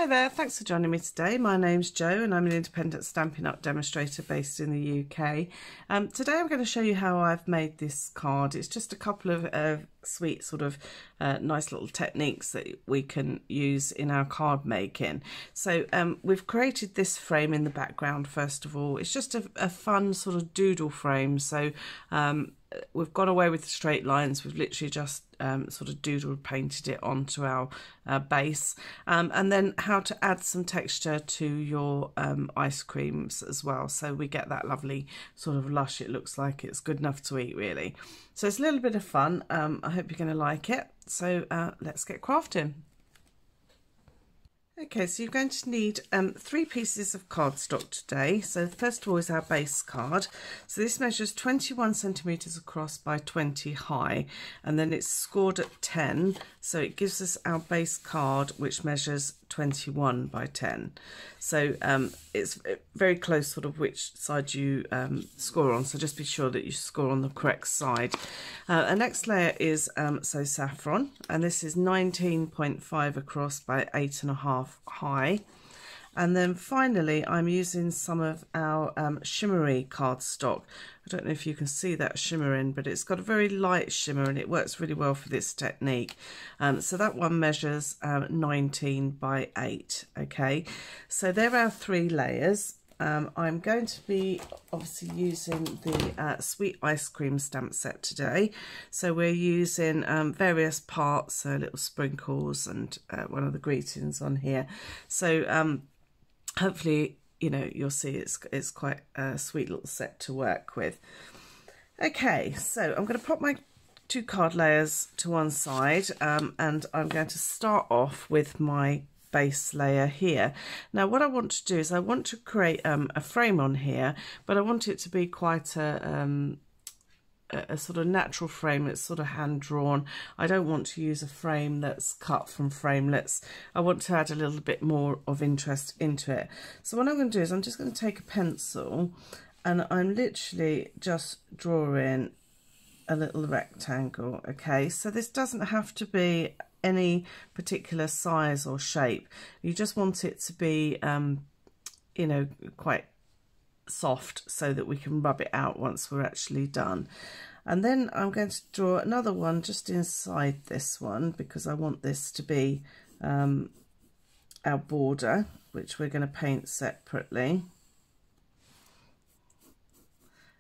Hi there, thanks for joining me today. My name's Jo and I'm an independent Stampin' Up demonstrator based in the UK. Today I'm going to show you how I've made this card. It's just a couple of sweet sort of nice little techniques that we can use in our card making. So we've created this frame in the background first of all. It's just a fun sort of doodle frame. So we've got away with the straight lines. We've literally just sort of doodle painted it onto our base, and then how to add some texture to your ice creams as well, so we get that lovely sort of lush. It looks like it's good enough to eat, really. So it's a little bit of fun. I hope you're going to like it. So let's get crafting. Okay, so you're going to need 3 pieces of cardstock today. So first of all is our base card. So this measures 21 centimetres across by 20 high, and then it's scored at 10. So it gives us our base card, which measures 21 by 10. So it's very close sort of which side you score on. So just be sure that you score on the correct side. Our next layer is so saffron, and this is 19.5 across by 8.5 high. And then finally I'm using some of our shimmery cardstock. I don't know if you can see that shimmering, but it's got a very light shimmer and it works really well for this technique. So that one measures 19 by 8. Okay, so there are 3 layers. I'm going to be obviously using the sweet ice cream stamp set today. So we're using various parts, so little sprinkles and one of the greetings on here. So hopefully, you know, you'll see it's quite a sweet little set to work with. Okay, so I'm going to pop my 2 card layers to one side, and I'm going to start off with my base layer here. Now what I want to do is I want to create a frame on here, but I want it to be quite a sort of natural frame. It's sort of hand drawn. I don't want to use a frame that's cut from framelets. I want to add a little bit more of interest into it. So what I'm going to do is I'm just going to take a pencil and I'm literally just drawing a little rectangle. Okay, so this doesn't have to be any particular size or shape. You just want it to be you know, quite soft so that we can rub it out once we're actually done. And then I'm going to draw another one just inside this one because I want this to be our border, which we're going to paint separately.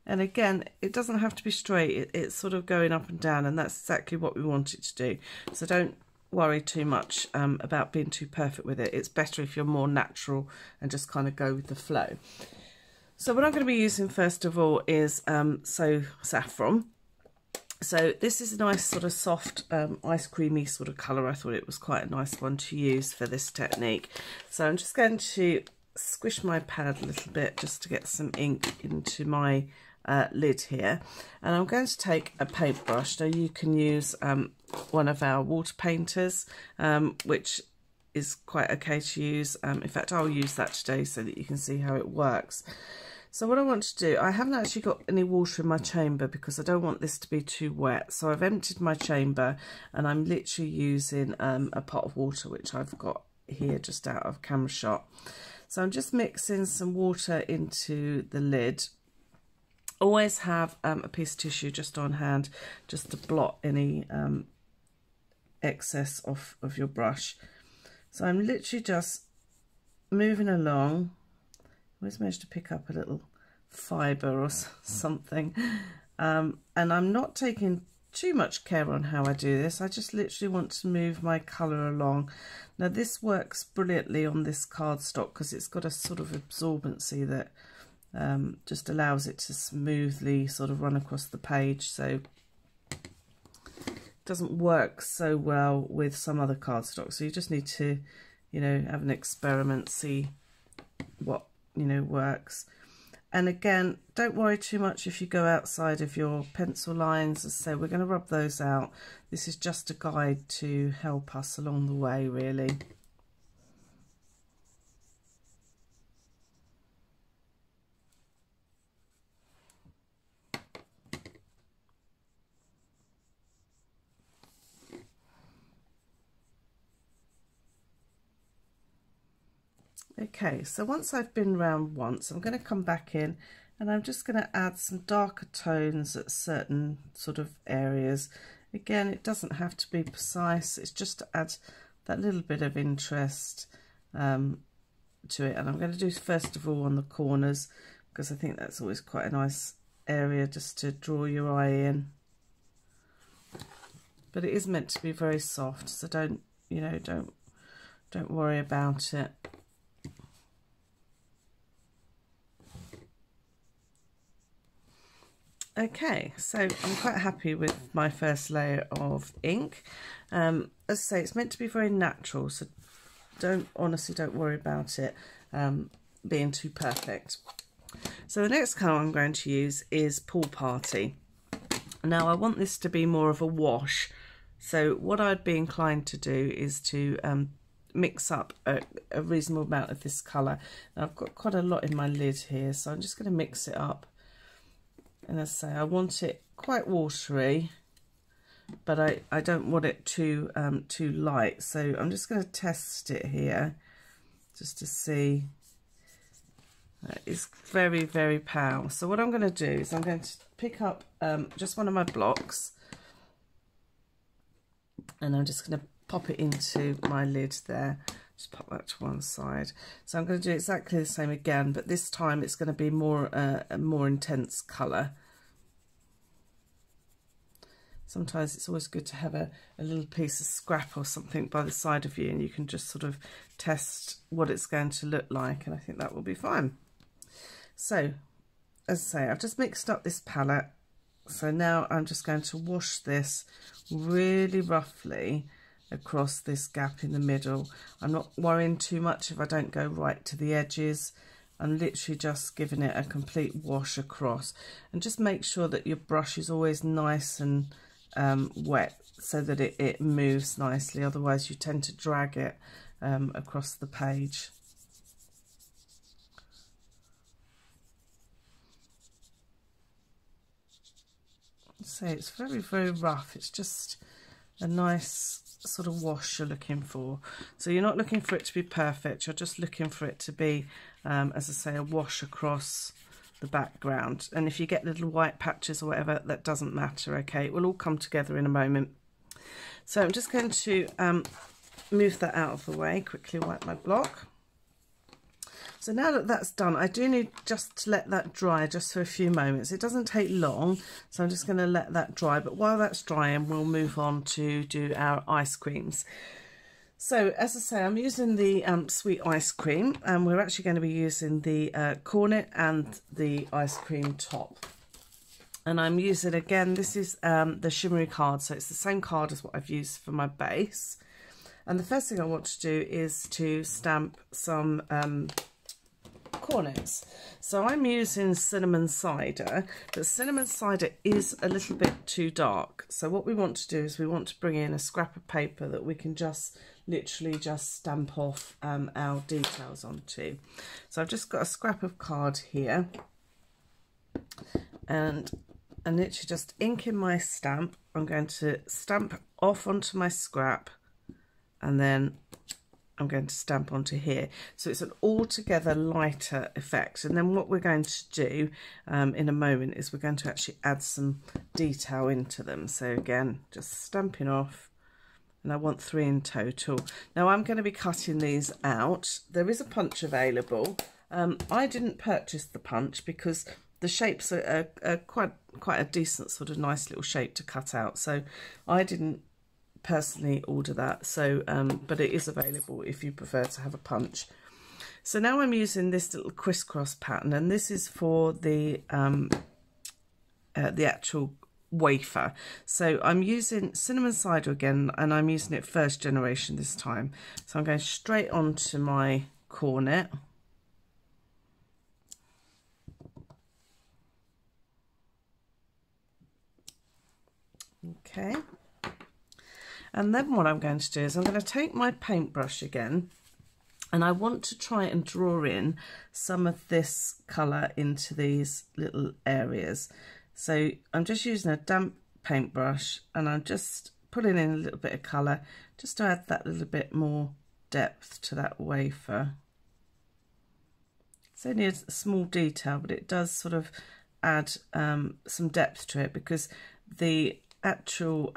And again, it doesn't have to be straight, it's sort of going up and down, and that's exactly what we want it to do. So don't worry too much about being too perfect with it. It's better if you're more natural and just kind of go with the flow. So what I'm going to be using first of all is so saffron. So this is a nice sort of soft ice creamy sort of colour. I thought it was quite a nice one to use for this technique. So I'm just going to squish my pad a little bit just to get some ink into my lid here, and I'm going to take a paintbrush. Now you can use one of our water painters, which is quite okay to use. In fact, I'll use that today so that you can see how it works. So what I want to do, I haven't actually got any water in my chamber because I don't want this to be too wet. So I've emptied my chamber and I'm literally using a pot of water, which I've got here just out of camera shot. So I'm just mixing some water into the lid. Always have a piece of tissue just on hand, just to blot any excess of your brush. So I'm literally just moving along. I always manage to pick up a little fibre or something. And I'm not taking too much care on how I do this. I just literally want to move my colour along. Now this works brilliantly on this cardstock because it's got a sort of absorbency that just allows it to smoothly sort of run across the page. So it doesn't work so well with some other cardstock. So you just need to, you know, have an experiment, see what, you know, works. And again, don't worry too much if you go outside of your pencil lines. As I say, we're going to rub those out. This is just a guide to help us along the way, really. Okay, so once I've been round once, I'm going to come back in and I'm just going to add some darker tones at certain sort of areas. Again, it doesn't have to be precise, it's just to add that little bit of interest to it. And I'm going to do first of all on the corners, because I think that's always quite a nice area just to draw your eye in. But it is meant to be very soft, so don't worry about it. Okay, so I'm quite happy with my first layer of ink. As I say, it's meant to be very natural, so honestly don't worry about it being too perfect. So the next colour I'm going to use is Pool Party. Now I want this to be more of a wash, so what I'd be inclined to do is to mix up a reasonable amount of this colour. Now I've got quite a lot in my lid here, so I'm just going to mix it up. And as I say, I want it quite watery, but I don't want it too light. So I'm just going to test it here just to see. It's very, very pale. So what I'm going to do is I'm going to pick up just one of my blocks, and I'm just going to pop it into my lid there. Just pop that to one side. So I'm going to do exactly the same again, but this time it's going to be more a more intense colour. Sometimes it's always good to have a little piece of scrap or something by the side of you, and you can just sort of test what it's going to look like, and I think that will be fine. So, as I say, I've just mixed up this palette, so now I'm just going to wash this really roughly across this gap in the middle. I'm not worrying too much if I don't go right to the edges. I'm literally just giving it a complete wash across, and just make sure that your brush is always nice and wet so that it moves nicely, otherwise you tend to drag it across the page. So it's very, very rough. It's just a nice sort of wash you're looking for. So you're not looking for it to be perfect, you're just looking for it to be, as I say, a wash across the background. And if you get little white patches or whatever, that doesn't matter, okay? It will all come together in a moment. So I'm just going to move that out of the way, quickly wipe my block. So now that that's done, I do need just to let that dry just for a few moments. It doesn't take long, so I'm just going to let that dry. But while that's drying, we'll move on to do our ice creams. So as I say, I'm using the sweet ice cream, and we're actually going to be using the cornet and the ice cream top. And I'm using, again, this is the shimmery card, so it's the same card as what I've used for my base. And the first thing I want to do is to stamp some cornets. So I'm using cinnamon cider, but cinnamon cider is a little bit too dark. So what we want to do is we want to bring in a scrap of paper that we can just literally just stamp off our details onto. So I've just got a scrap of card here, and literally just ink in my stamp. I'm going to stamp off onto my scrap, and then I'm going to stamp onto here. So it's an altogether lighter effect. And then what we're going to do in a moment is we're going to actually add some detail into them. So again, just stamping off, and I want 3 in total. Now I'm going to be cutting these out. There is a punch available. I didn't purchase the punch because the shapes are quite a decent sort of nice little shape to cut out. So I didn't personally order that, so but it is available if you prefer to have a punch. So now I'm using this little crisscross pattern, and this is for the actual wafer. So I'm using cinnamon cider again, and I'm using it first generation this time. So I'm going straight onto my cornet. Okay. And then what I'm going to do is I'm going to take my paintbrush again, and I want to try and draw in some of this colour into these little areas. So I'm just using a damp paintbrush, and I'm just putting in a little bit of colour just to add that little bit more depth to that wafer. It's only a small detail, but it does sort of add some depth to it, because the actual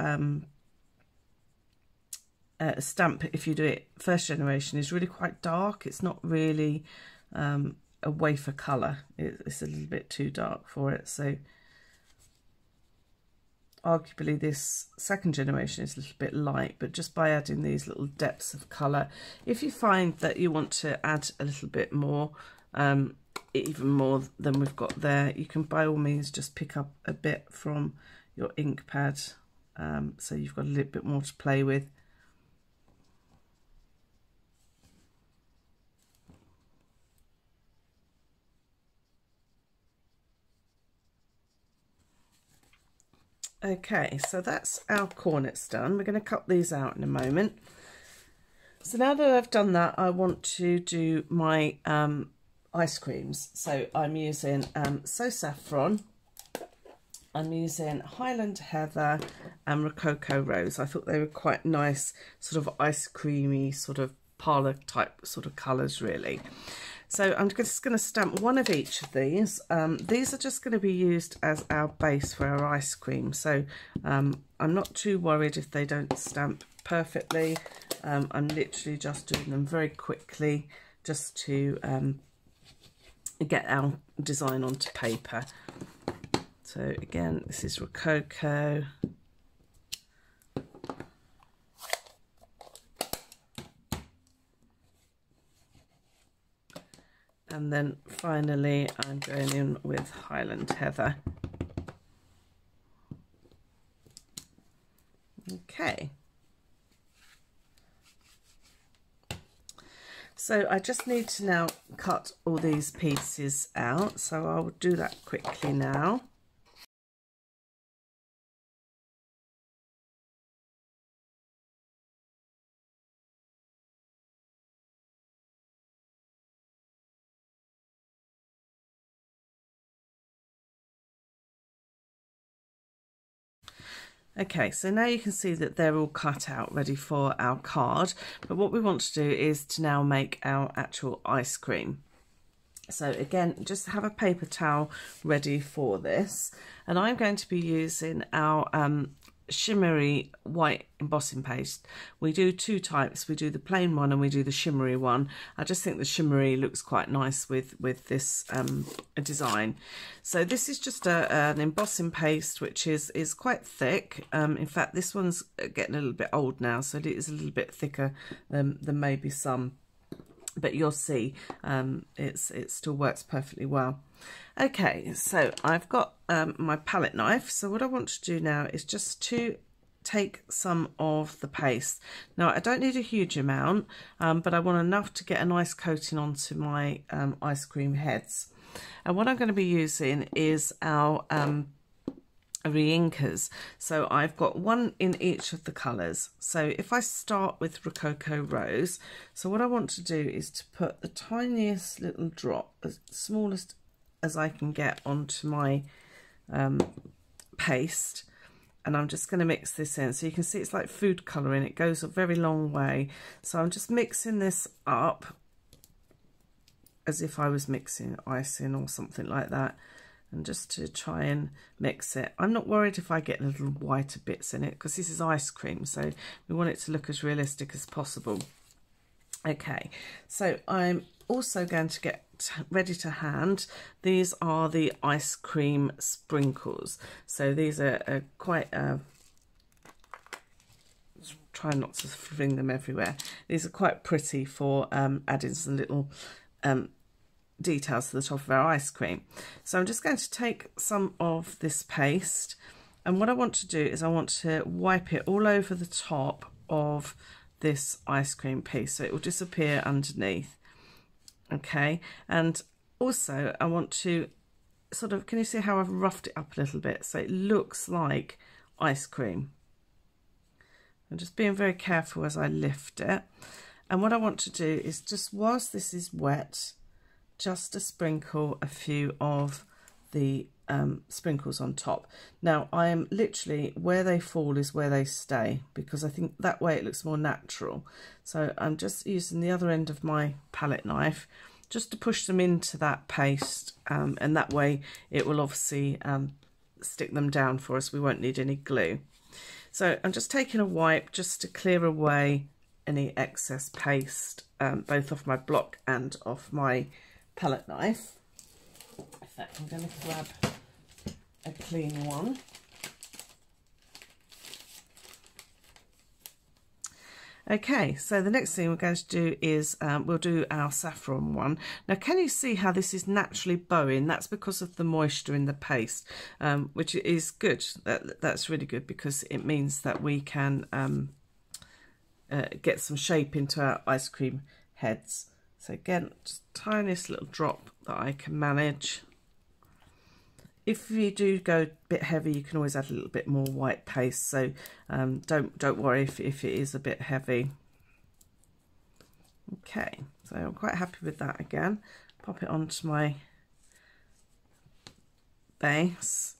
stamp, if you do it first generation, is really quite dark. It's not really a wafer colour. It's a little bit too dark for it. So arguably this second generation is a little bit light, but just by adding these little depths of colour, if you find that you want to add a little bit more, even more than we've got there, you can by all means just pick up a bit from your ink pad, so you've got a little bit more to play with. Okay, so that's our cornets done. We're going to cut these out in a moment. So now that I've done that, I want to do my ice creams. So I'm using So Saffron, I'm using Highland Heather and Rococo Rose. I thought they were quite nice, sort of ice creamy, sort of parlour type sort of colours really. So I'm just going to stamp one of each of these. These are just going to be used as our base for our ice cream. So I'm not too worried if they don't stamp perfectly. I'm literally just doing them very quickly just to get our design onto paper. So again, this is Rococo. And then finally, I'm going in with Highland Heather. Okay. So I just need to now cut all these pieces out. So I'll do that quickly now. Okay, so now you can see that they're all cut out ready for our card, but what we want to do is to now make our actual ice cream. So again, just have a paper towel ready for this, and I'm going to be using our shimmery white embossing paste. We do two types. We do the plain one and we do the shimmery one. I just think the shimmery looks quite nice with this design. So this is just an embossing paste which is quite thick. In fact, this one's getting a little bit old now, so it is a little bit thicker than maybe some, but you'll see it still works perfectly well. Okay, so I've got my palette knife. So what I want to do now is just to take some of the paste. Now I don't need a huge amount, but I want enough to get a nice coating onto my ice cream heads. And what I'm going to be using is our re-inkers. So I've got one in each of the colours. So if I start with Rococo Rose, so what I want to do is to put the tiniest little drop, as smallest as I can get, onto my paste, and I'm just going to mix this in. So you can see it's like food colouring, it goes a very long way. So I'm just mixing this up as if I was mixing icing or something like that, and just to try and mix it. I'm not worried if I get little whiter bits in it, because this is ice cream, so we want it to look as realistic as possible. Okay, so I'm also going to get ready to hand. These are the ice cream sprinkles. So these are quite try not to fling them everywhere. These are quite pretty for adding some little details to the top of our ice cream. So I'm just going to take some of this paste, and what I want to do is I want to wipe it all over the top of this ice cream piece so it will disappear underneath. Okay, and also I want to sort of, can you see how I've roughed it up a little bit so it looks like ice cream? I'm just being very careful as I lift it. And what I want to do is, just whilst this is wet, just to sprinkle a few of the sprinkles on top. Now I am literally, where they fall is where they stay, because I think that way it looks more natural. So I'm just using the other end of my palette knife just to push them into that paste, and that way it will obviously stick them down for us. We won't need any glue. So I'm just taking a wipe just to clear away any excess paste, both off my block and off my palette knife. In fact, I'm going to grab a clean one. Okay, so the next thing we're going to do is we'll do our saffron one. Now, can you see how this is naturally bowing? That's because of the moisture in the paste, which is good. That's really good, because it means that we can get some shape into our ice cream heads. So again, just tiniest little drop that I can manage. If you do go a bit heavy, you can always add a little bit more white paste, so don't worry if it is a bit heavy. Okay, so I'm quite happy with that. Again, pop it onto my base,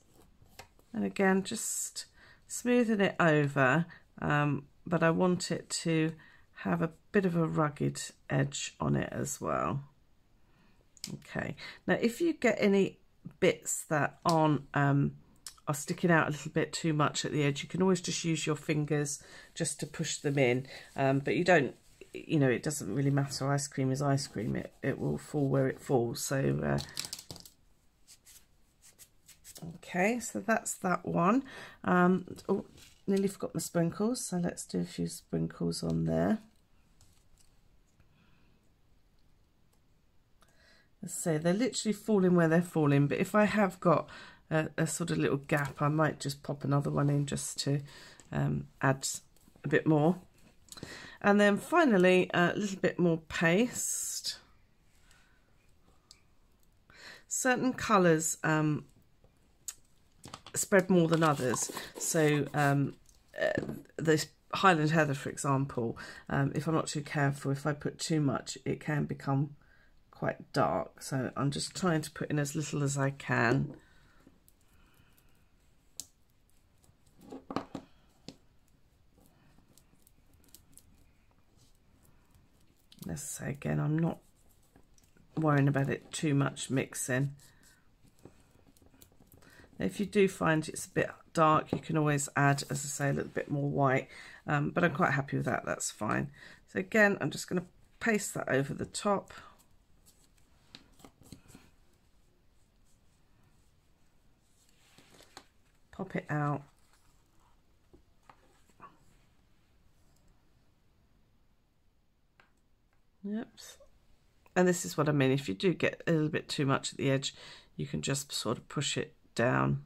and again just smoothing it over, but I want it to have a bit of a rugged edge on it as well. Okay, now if you get any bits that aren't are sticking out a little bit too much at the edge, you can always just use your fingers just to push them in, but you don't, you know, it doesn't really matter. Ice cream is ice cream, it will fall where it falls. So okay, so that's that one. Oh, nearly forgot my sprinkles, so let's do a few sprinkles on there. So they're literally falling where they're falling, but if I have got a sort of little gap, I might just pop another one in just to add a bit more. And then finally a little bit more paste. Certain colours spread more than others, so this Highland Heather, for example, if I'm not too careful, if I put too much, it can become quite dark, so I'm just trying to put in as little as I can. Let's say again, I'm not worrying about it too much mixing. If you do find it's a bit dark, you can always add, as I say, a little bit more white, but I'm quite happy with that, that's fine. So again, I'm just going to paste that over the top. Pop it out. Yep. And this is what I mean. If you do get a little bit too much at the edge, you can just sort of push it down.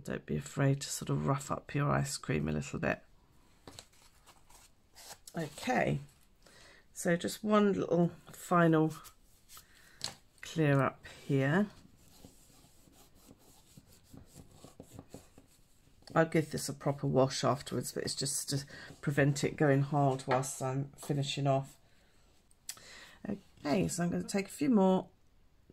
Don't be afraid to sort of rough up your ice cream a little bit. Okay. So just one little final clear up here. I'll give this a proper wash afterwards, but it's just to prevent it going hard whilst I'm finishing off. Okay, so I'm going to take a few more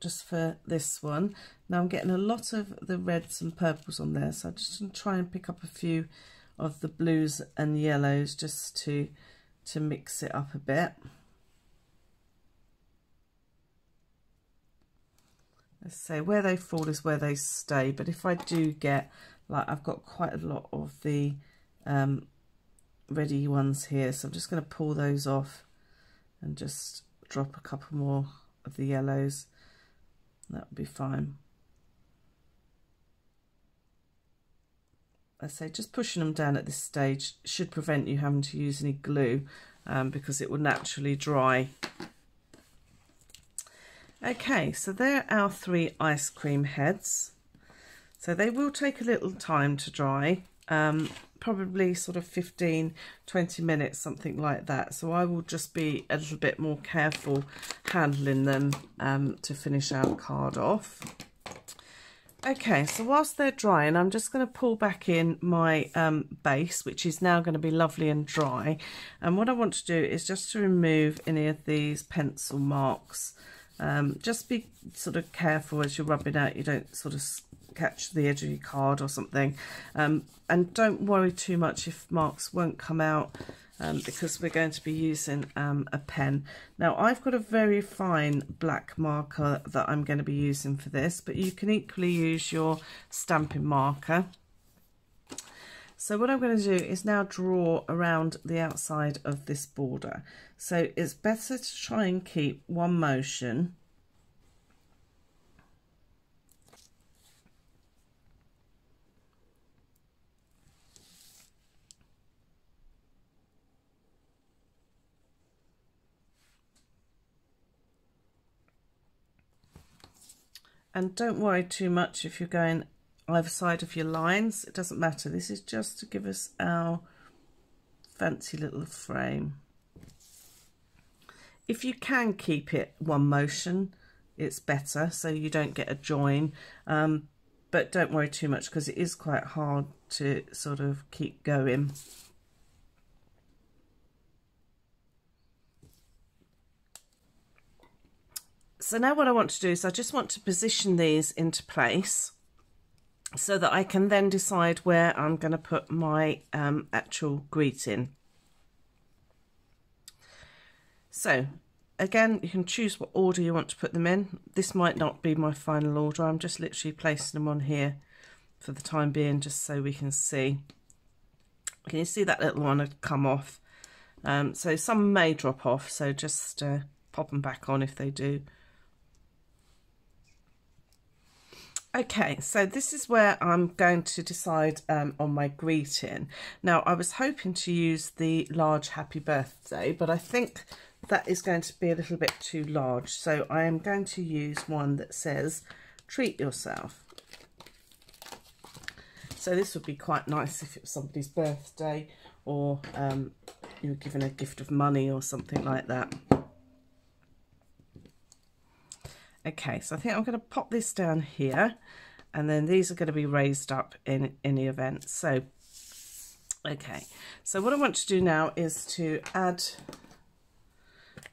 just for this one. Now I'm getting a lot of the reds and purples on there, so I'm just going to try and pick up a few of the blues and yellows just to mix it up a bit. Let's say where they fall is where they stay, but if I do get, like, I've got quite a lot of the ready ones here, so I'm just going to pull those off and just drop a couple more of the yellows. That would be fine. I say just pushing them down at this stage should prevent you having to use any glue, because it will naturally dry. Okay, so there are our 3 ice cream heads. So they will take a little time to dry, probably sort of 15-20 minutes, something like that. So I will just be a little bit more careful handling them to finish our card off. Okay, so whilst they're drying, I'm just going to pull back in my base, which is now going to be lovely and dry. And what I want to do is just to remove any of these pencil marks. Just be sort of careful as you're rubbing out, you don't sort of catch the edge of your card or something, and don't worry too much if marks won't come out because we're going to be using a pen. Now I've got a very fine black marker that I'm going to be using for this, but you can equally use your stamping marker. So what I'm going to do is now draw around the outside of this border. So it's better to try and keep one motion. And don't worry too much if you're going either side of your lines. It doesn't matter. This is just to give us our fancy little frame. If you can keep it one motion, it's better, so you don't get a join. But don't worry too much, because it is quite hard to sort of keep going. So now what I want to do is I just want to position these into place so that I can then decide where I'm going to put my actual greeting. So again, you can choose what order you want to put them in. This might not be my final order. I'm just literally placing them on here for the time being, just so we can see. Can you see that little one had come off? So some may drop off, so just pop them back on if they do. Okay, so this is where I'm going to decide on my greeting. Now, I was hoping to use the large happy birthday, but I think that is going to be a little bit too large. So I am going to use one that says, treat yourself. So this would be quite nice if it was somebody's birthday, or you were given a gift of money or something like that. Okay, so I think I'm going to pop this down here, and then these are going to be raised up in any event. So, okay, so what I want to do now is to add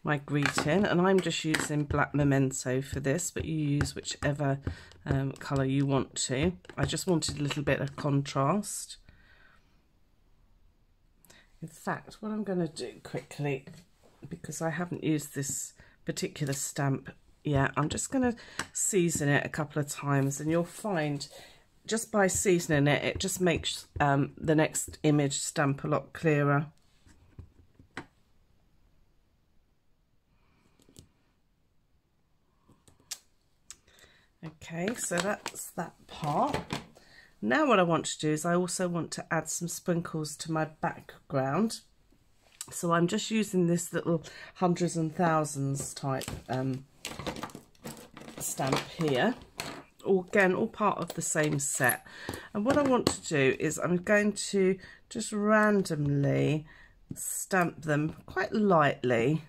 my greeting, and I'm just using black memento for this, but you use whichever colour you want to. I just wanted a little bit of contrast. In fact, what I'm going to do quickly, because I haven't used this particular stamp, yeah, I'm just going to season it a couple of times, and you'll find just by seasoning it, it just makes the next image stamp a lot clearer. Okay, so that's that part. Now what I want to do is I also want to add some sprinkles to my background. So I'm just using this little hundreds and thousands type stamp here, again all part of the same set. And what I want to do is I'm going to just randomly stamp them quite lightly,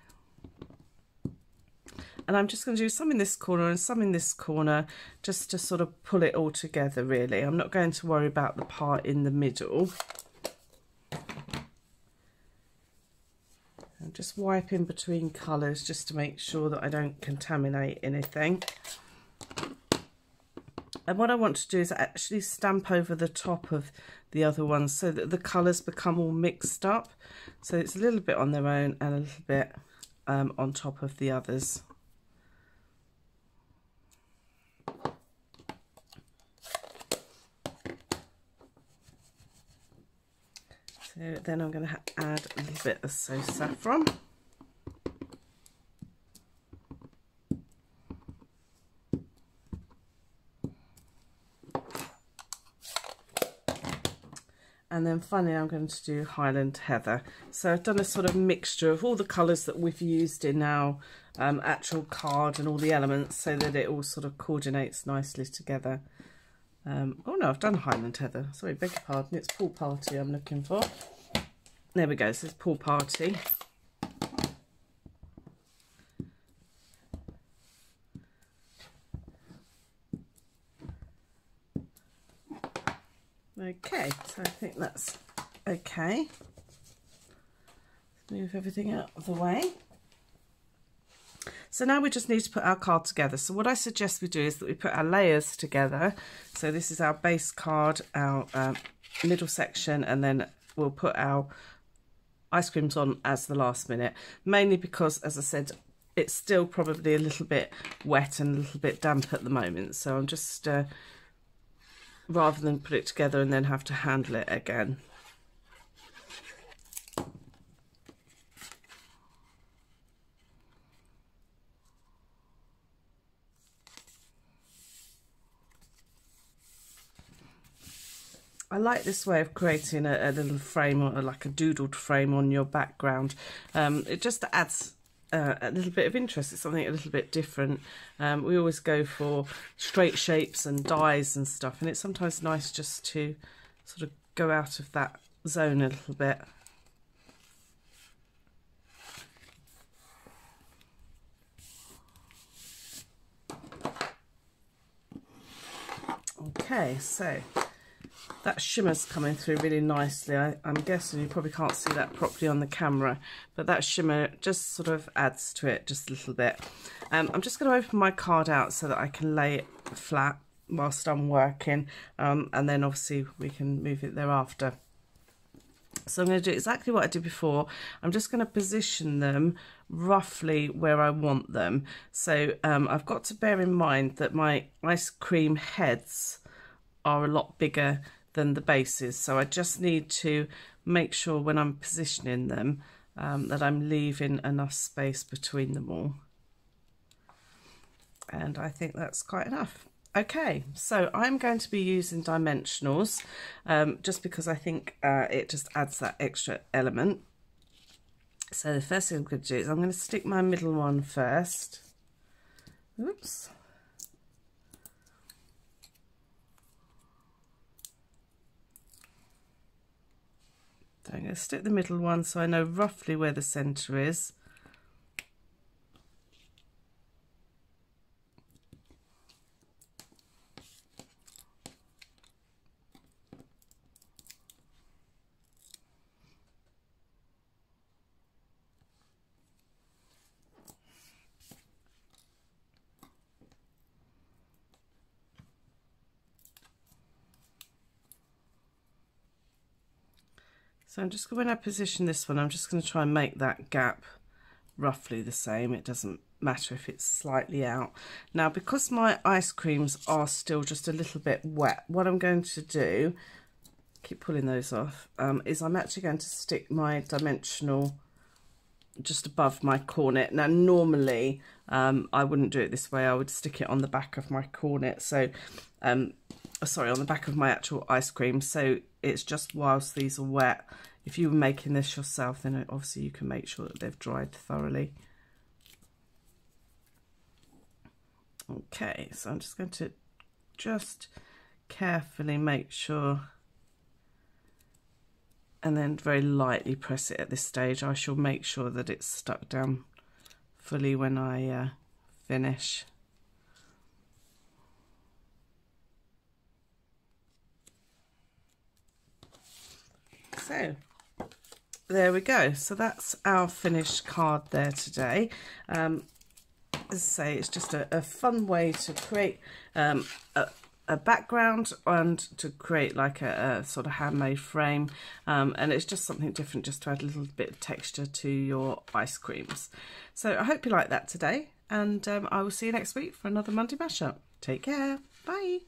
and I'm just going to do some in this corner and some in this corner, just to sort of pull it all together really. I'm not going to worry about the part in the middle. I'm just wiping between colours just to make sure that I don't contaminate anything. And what I want to do is actually stamp over the top of the other ones so that the colours become all mixed up. So it's a little bit on their own and a little bit on top of the others. So then I'm going to add a little bit of saffron. And then finally I'm going to do Highland Heather. So I've done a sort of mixture of all the colours that we've used in our actual card and all the elements, so that it all sort of coordinates nicely together. Oh no, I've done Highland Heather. Sorry, beg your pardon. It's Pool Party I'm looking for. There we go. So it's Pool Party. Okay, so I think that's okay. Let's move everything out of the way. So now we just need to put our card together. So what I suggest we do is that we put our layers together. So this is our base card, our middle section, and then we'll put our ice creams on as the last minute, mainly because, as I said, it's still probably a little bit wet and a little bit damp at the moment. So I'm just, rather than put it together and then have to handle it again. I like this way of creating a little frame, or like a doodled frame on your background. It just adds a little bit of interest. It's something a little bit different. We always go for straight shapes and dies and stuff, and it's sometimes nice just to sort of go out of that zone a little bit. Okay, so that shimmer's coming through really nicely. I'm guessing you probably can't see that properly on the camera, but that shimmer just sort of adds to it just a little bit. I'm just going to open my card out so that I can lay it flat whilst I'm working, and then obviously we can move it thereafter. So I'm going to do exactly what I did before. I'm just going to position them roughly where I want them. So I've got to bear in mind that my ice cream heads are a lot bigger than the bases, so I just need to make sure when I'm positioning them that I'm leaving enough space between them all, and I think that's quite enough. Okay, so I'm going to be using dimensionals just because I think it just adds that extra element. So the first thing I'm going to do is I'm going to stick my middle one first. Oops. So I'm going to stick the middle one so I know roughly where the centre is. So I'm just, when I position this one, I'm just going to try and make that gap roughly the same. It doesn't matter if it's slightly out. Now, because my ice creams are still just a little bit wet, what I'm going to do, keep pulling those off, is I'm actually going to stick my dimensional just above my cornet. Now, normally I wouldn't do it this way. I would stick it on the back of my cornet. So, sorry, on the back of my actual ice cream. So it's just whilst these are wet. If you were making this yourself, then obviously you can make sure that they've dried thoroughly. Okay, so I'm just going to just carefully make sure, and then very lightly press it at this stage. I shall make sure that it's stuck down fully when I finish. So there we go. So that's our finished card there today. As I say, it's just a fun way to create a background and to create like a sort of handmade frame, and it's just something different, just to add a little bit of texture to your ice creams. So I hope you like that today, and I will see you next week for another Monday mashup. Take care. Bye.